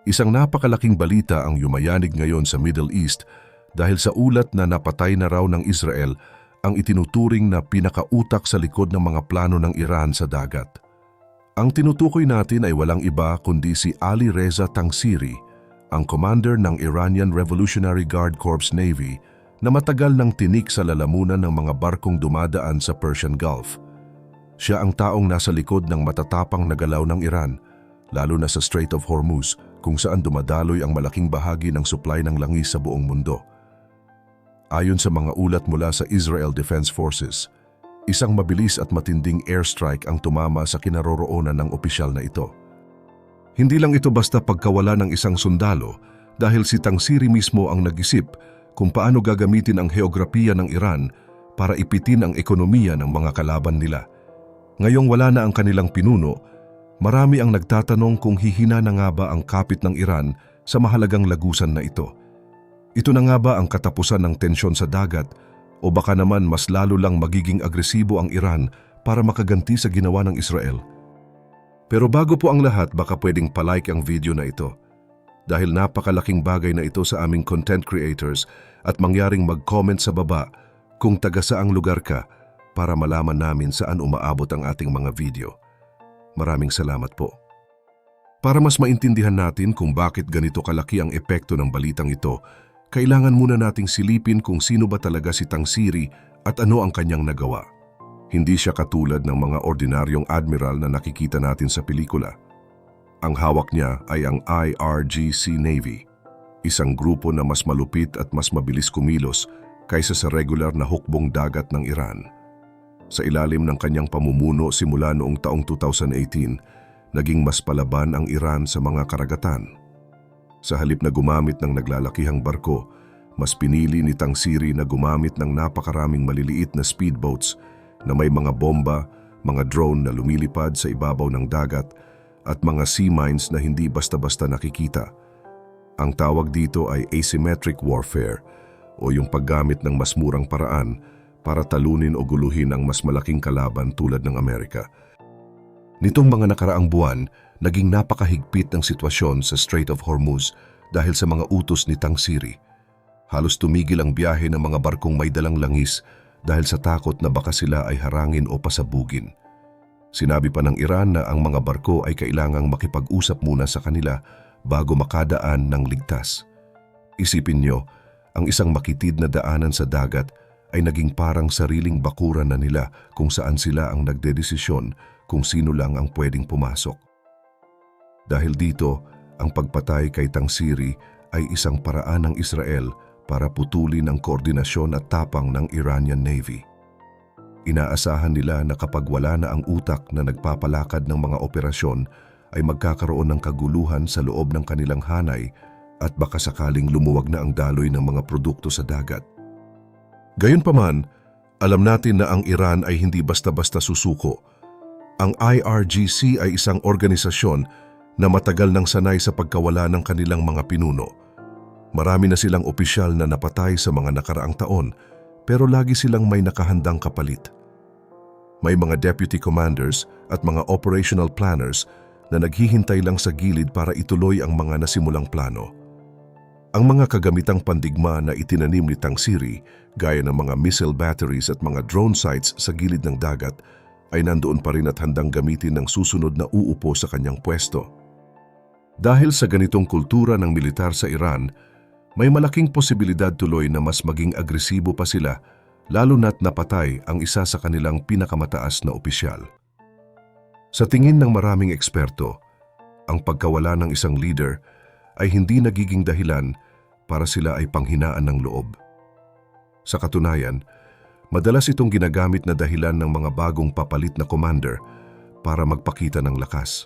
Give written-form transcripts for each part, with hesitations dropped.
Isang napakalaking balita ang yumayanig ngayon sa Middle East dahil sa ulat na napatay na raw ng Israel ang itinuturing na pinakautak sa likod ng mga plano ng Iran sa dagat. Ang tinutukoy natin ay walang iba kundi si Ali Reza Tangsiri, ang commander ng Iranian Revolutionary Guard Corps Navy na matagal nang tinik sa lalamunan ng mga barkong dumadaan sa Persian Gulf. Siya ang taong nasa likod ng matatapang na galaw ng Iran, lalo na sa Strait of Hormuz, kung saan dumadaloy ang malaking bahagi ng supply ng langis sa buong mundo. Ayon sa mga ulat mula sa Israel Defense Forces, isang mabilis at matinding airstrike ang tumama sa kinaroroonan ng opisyal na ito. Hindi lang ito basta pagkawala ng isang sundalo dahil si Tangsiri mismo ang nag-isip kung paano gagamitin ang heograpiya ng Iran para ipitin ang ekonomiya ng mga kalaban nila. Ngayong wala na ang kanilang pinuno, marami ang nagtatanong kung hihina na nga ba ang kapit ng Iran sa mahalagang lagusan na ito. Ito na nga ba ang katapusan ng tensyon sa dagat o baka naman mas lalo lang magiging agresibo ang Iran para makaganti sa ginawa ng Israel? Pero bago po ang lahat, baka pwedeng palike ang video na ito dahil napakalaking bagay na ito sa aming content creators at mangyaring mag-comment sa baba kung taga saang lugar ka para malaman namin saan umaabot ang ating mga video. Maraming salamat po. Para mas maintindihan natin kung bakit ganito kalaki ang epekto ng balitang ito, kailangan muna nating silipin kung sino ba talaga si Tangsiri at ano ang kanyang nagawa. Hindi siya katulad ng mga ordinaryong admiral na nakikita natin sa pelikula. Ang hawak niya ay ang IRGC Navy, isang grupo na mas malupit at mas mabilis kumilos kaysa sa regular na hukbong dagat ng Iran. Sa ilalim ng kanyang pamumuno simula noong taong 2018, naging mas palaban ang Iran sa mga karagatan. Sa halip na gumamit ng naglalakihang barko, mas pinili ni Tangsiri na gumamit ng napakaraming maliliit na speedboats na may mga bomba, mga drone na lumilipad sa ibabaw ng dagat at mga sea mines na hindi basta-basta nakikita. Ang tawag dito ay asymmetric warfare o yung paggamit ng mas murang paraan para talunin o guluhin ang mas malaking kalaban tulad ng Amerika. Nitong mga nakaraang buwan, naging napakahigpit ng sitwasyon sa Strait of Hormuz dahil sa mga utos ni Tangsiri. Halos tumigil ang biyahe ng mga barkong may dalang langis dahil sa takot na baka sila ay harangin o pasabugin. Sinabi pa ng Iran na ang mga barko ay kailangang makipag-usap muna sa kanila bago makadaan ng ligtas. Isipin nyo, ang isang makitid na daanan sa dagat ay naging parang sariling bakuran na nila kung saan sila ang nagdedesisyon kung sino lang ang pwedeng pumasok. Dahil dito, ang pagpatay kay Tangsiri ay isang paraan ng Israel para putulin ang koordinasyon at tapang ng Iranian Navy. Inaasahan nila na kapag wala na ang utak na nagpapalakad ng mga operasyon, ay magkakaroon ng kaguluhan sa loob ng kanilang hanay at baka sakaling lumuwag na ang daloy ng mga produkto sa dagat. Gayunpaman, alam natin na ang Iran ay hindi basta-basta susuko. Ang IRGC ay isang organisasyon na matagal nang sanay sa pagkawala ng kanilang mga pinuno. Marami na silang opisyal na napatay sa mga nakaraang taon, pero lagi silang may nakahandang kapalit. May mga deputy commanders at mga operational planners na naghihintay lang sa gilid para ituloy ang mga nasimulang plano. Ang mga kagamitang pandigma na itinanim ni Tangsiri, gaya ng mga missile batteries at mga drone sites sa gilid ng dagat, ay nandoon pa rin at handang gamitin ng susunod na uupo sa kanyang pwesto. Dahil sa ganitong kultura ng militar sa Iran, may malaking posibilidad tuloy na mas maging agresibo pa sila, lalo na't napatay ang isa sa kanilang pinakamataas na opisyal. Sa tingin ng maraming eksperto, ang pagkawala ng isang leader ay hindi nagiging dahilan para sila ay panghinaan ng loob. Sa katunayan, madalas itong ginagamit na dahilan ng mga bagong papalit na commander para magpakita ng lakas.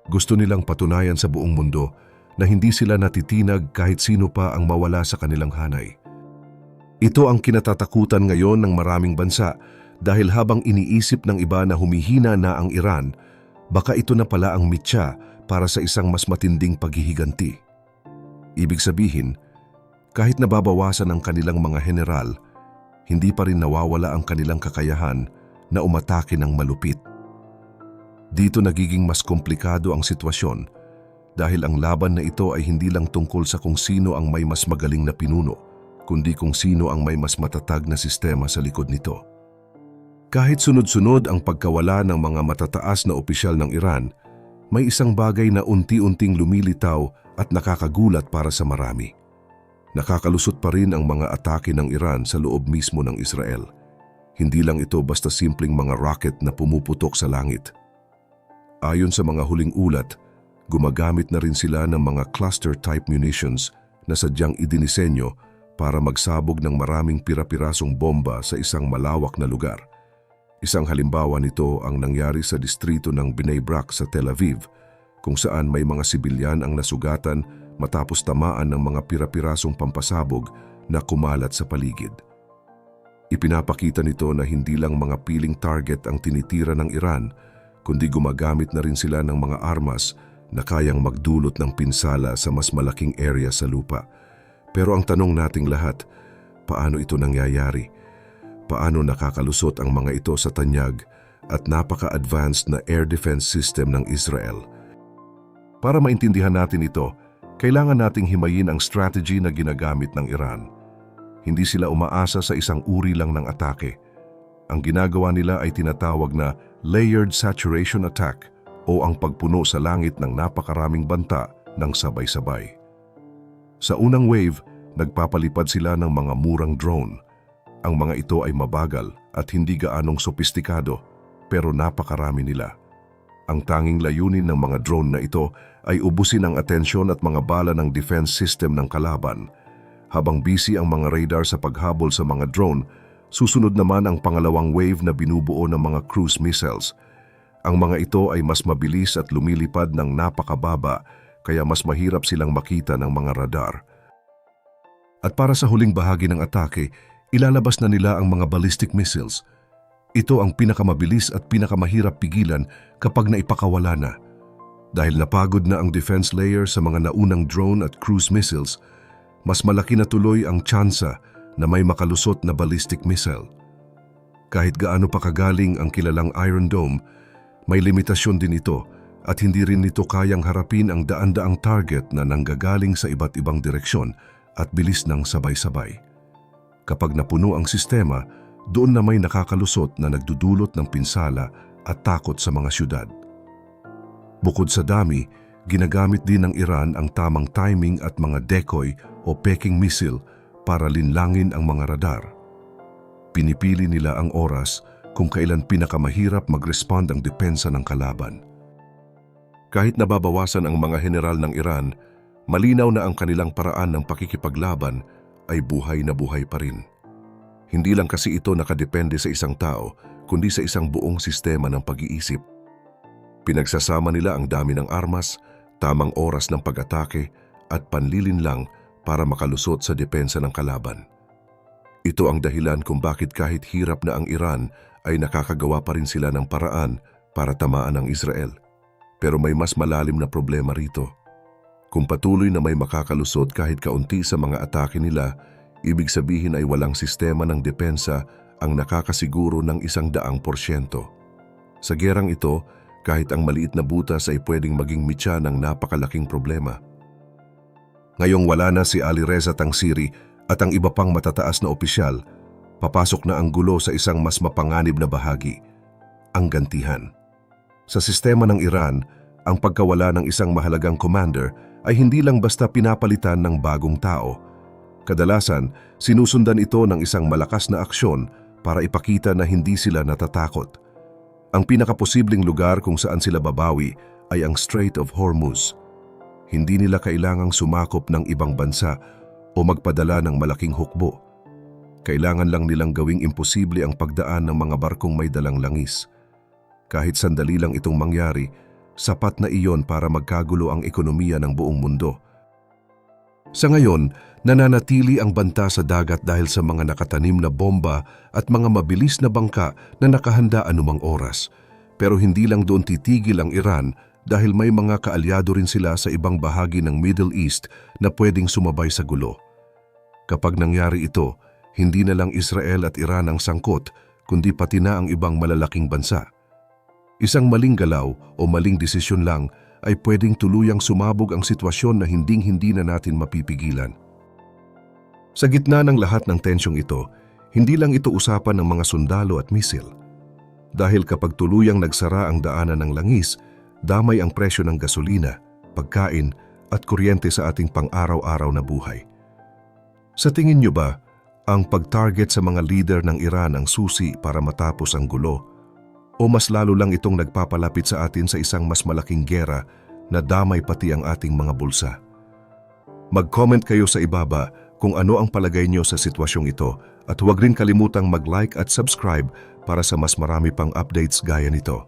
Gusto nilang patunayan sa buong mundo na hindi sila natitinag kahit sino pa ang mawala sa kanilang hanay. Ito ang kinatatakutan ngayon ng maraming bansa dahil habang iniisip ng iba na humihina na ang Iran, baka ito na pala ang mitya para sa isang mas matinding paghihiganti. Ibig sabihin, kahit nababawasan ang kanilang mga general, hindi pa rin nawawala ang kanilang kakayahan na umatake ng malupit. Dito nagiging mas komplikado ang sitwasyon Dahil ang laban na ito ay hindi lang tungkol sa kung sino ang may mas magaling na pinuno, kundi kung sino ang may mas matatag na sistema sa likod nito. Kahit sunod-sunod ang pagkawala ng mga matataas na opisyal ng Iran, may isang bagay na unti-unting lumilitaw at nakakagulat para sa marami. Nakakalusot pa rin ang mga atake ng Iran sa loob mismo ng Israel. Hindi lang ito basta simpleng mga rocket na pumuputok sa langit. Ayon sa mga huling ulat, gumagamit na rin sila ng mga cluster-type munitions na sadyang idinisenyo para magsabog ng maraming pira-pirasong bomba sa isang malawak na lugar. Isang halimbawa nito ang nangyari sa distrito ng Bnei Brak sa Tel Aviv, kung saan may mga sibilyan ang nasugatan matapos tamaan ng mga pira-pirasong pampasabog na kumalat sa paligid. Ipinapakita nito na hindi lang mga piling target ang tinitira ng Iran, kundi gumagamit na rin sila ng mga armas na kayang magdulot ng pinsala sa mas malaking area sa lupa. Pero ang tanong nating lahat, paano ito nangyayari? Paano nakakalusot ang mga ito sa tanyag at napaka-advanced na air defense system ng Israel? Para maintindihan natin ito, kailangan nating himayin ang strategy na ginagamit ng Iran. Hindi sila umaasa sa isang uri lang ng atake. Ang ginagawa nila ay tinatawag na layered saturation attack o ang pagpuno sa langit ng napakaraming banta ng sabay-sabay. Sa unang wave, nagpapalipad sila ng mga murang drone. Ang mga ito ay mabagal at hindi gaanong sopistikado, pero napakarami nila. Ang tanging layunin ng mga drone na ito ay ubusin ang atensyon at mga bala ng defense system ng kalaban. Habang busy ang mga radar sa paghabol sa mga drone, susunod naman ang pangalawang wave na binubuo ng mga cruise missiles. Ang mga ito ay mas mabilis at lumilipad ng napakababa, kaya mas mahirap silang makita ng mga radar. At para sa huling bahagi ng atake, ilalabas na nila ang mga ballistic missiles. Ito ang pinakamabilis at pinakamahirap pigilan kapag naipakawala na. Dahil napagod na ang defense layer sa mga naunang drone at cruise missiles, mas malaki na tuloy ang tsansa na may makalusot na ballistic missile. Kahit gaano pa kagaling ang kilalang Iron Dome, may limitasyon din ito at hindi rin nito kayang harapin ang daan-daang target na nanggagaling sa iba't ibang direksyon at bilis ng sabay-sabay. Kapag napuno ang sistema, doon na may nakakalusot na nagdudulot ng pinsala at takot sa mga syudad. Bukod sa dami, ginagamit din ng Iran ang tamang timing at mga decoy o peking missile para linlangin ang mga radar. Pinipili nila ang oras kung kailan pinakamahirap mag-respond ang depensa ng kalaban. Kahit nababawasan ang mga general ng Iran, malinaw na ang kanilang paraan ng pakikipaglaban ay buhay na buhay pa rin. Hindi lang kasi ito nakadepende sa isang tao, kundi sa isang buong sistema ng pag-iisip. Pinagsasama nila ang dami ng armas, tamang oras ng pag-atake at panlilinlang para makalusot sa depensa ng kalaban. Ito ang dahilan kung bakit kahit hirap na ang Iran ay nakakagawa pa rin sila ng paraan para tamaan ang Israel. Pero may mas malalim na problema rito. Kung patuloy na may makakalusot kahit kaunti sa mga atake nila, ibig sabihin ay walang sistema ng depensa ang nakakasiguro ng 100%. Sa gerang ito, kahit ang maliit na butas ay pwedeng maging mitya ng napakalaking problema. Ngayong wala na si Ali Reza Tangsiri at ang iba pang matataas na opisyal, papasok na ang gulo sa isang mas mapanganib na bahagi, ang gantihan. Sa sistema ng Iran, ang pagkawala ng isang mahalagang commander ay hindi lang basta pinapalitan ng bagong tao. Kadalasan, sinusundan ito ng isang malakas na aksyon para ipakita na hindi sila natatakot. Ang pinakaposibleng lugar kung saan sila babawi ay ang Strait of Hormuz. Hindi nila kailangang sumakop ng ibang bansa o magpadala ng malaking hukbo. Kailangan lang nilang gawing imposible ang pagdaan ng mga barkong may dalang langis. Kahit sandali lang itong mangyari, sapat na iyon para magkagulo ang ekonomiya ng buong mundo. Sa ngayon, nananatili ang banta sa dagat dahil sa mga nakatanim na bomba at mga mabilis na bangka na nakahanda anumang oras. Pero hindi lang doon titigil ang Iran dahil may mga kaalyado rin sila sa ibang bahagi ng Middle East na pwedeng sumabay sa gulo. Kapag nangyari ito, hindi na lang Israel at Iran ang sangkot, kundi pati na ang ibang malalaking bansa. Isang maling galaw o maling desisyon lang ay pwedeng tuluyang sumabog ang sitwasyon na hinding-hindi na natin mapipigilan. Sa gitna ng lahat ng tensyong ito, hindi lang ito usapan ng mga sundalo at misil. Dahil kapag tuluyang nagsara ang daanan ng langis, damay ang presyo ng gasolina, pagkain at kuryente sa ating pang-araw-araw na buhay. Sa tingin niyo ba, ang pag-target sa mga leader ng Iran ang susi para matapos ang gulo? O mas lalo lang itong nagpapalapit sa atin sa isang mas malaking gera na damay pati ang ating mga bulsa? Mag-comment kayo sa ibaba kung ano ang palagay niyo sa sitwasyong ito at huwag rin kalimutang mag-like at subscribe para sa mas marami pang updates gaya nito.